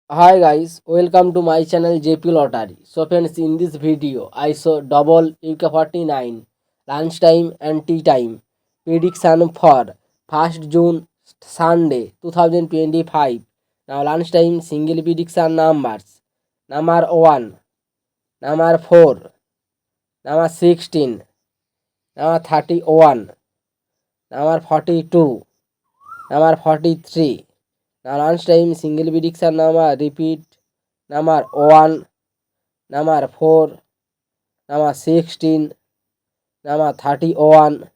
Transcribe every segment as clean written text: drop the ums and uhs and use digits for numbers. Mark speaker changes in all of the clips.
Speaker 1: Hi guys, welcome to my channel JP Lottery. So friends, in this video, I saw double UK49 lunchtime and tea time prediction for 1st June Sunday 2025. Now lunchtime single prediction numbers: number 1, number 4, number 16, number 31, number 42, number 43. Now lunchtime single prediction number repeat: number 1, number 4, number 16, number 31,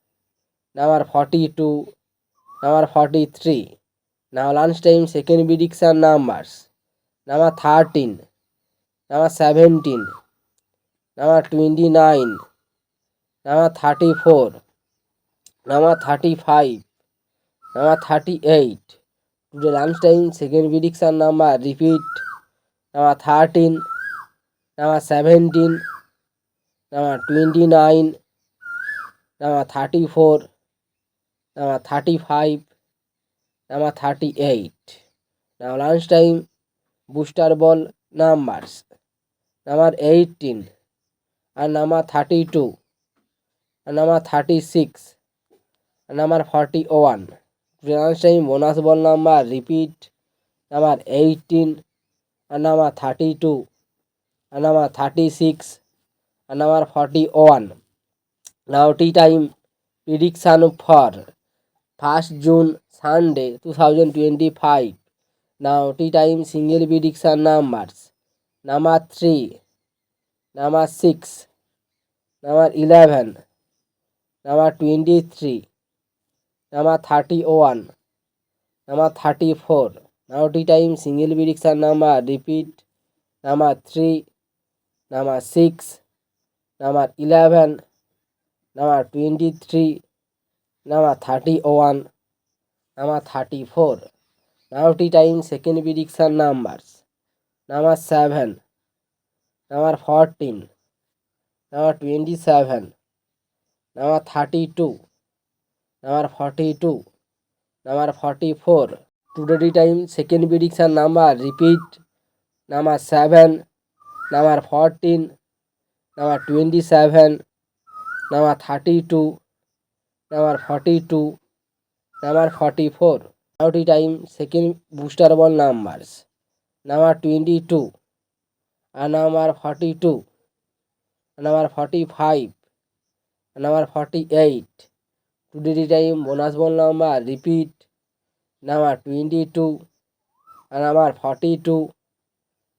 Speaker 1: number 42, number 43. Now lunchtime second prediction numbers: number 13, number 17, number 29, number 34, number 35, number 38. Today lunchtime second prediction number repeat: number 13, number 17, number 29, number 34, number 35, number 38. Now lunchtime booster ball numbers: number 18 and number 32 and number 36 and number 41. Today lunchtime bonus ball number repeat: number 18 and number 32 and number 36 and number 41. Now tea time prediction for 1st June Sunday 2025. Now tea time single prediction numbers: number 3, number 6, number 11, number 23, number 31, number 34. Now tea time single prediction number repeat: number 3, number 6, number 11, number 23, number 31, number 34. Now tea time second prediction numbers: number 7, number 14, number 27, number 32, number 42, number 44. Today time second prediction number repeat: number 7, number 14, number 27, number 32, number 42, number 44. Now time second booster ball numbers: number 22 and number 42 and number 45 and number 48. Today time bonus ball number repeat: number 22 and number 42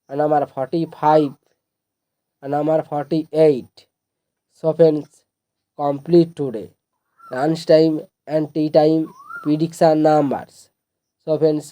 Speaker 1: and number 45 and number 48. So friends, complete today lunchtime and tea time prediction numbers. So friends,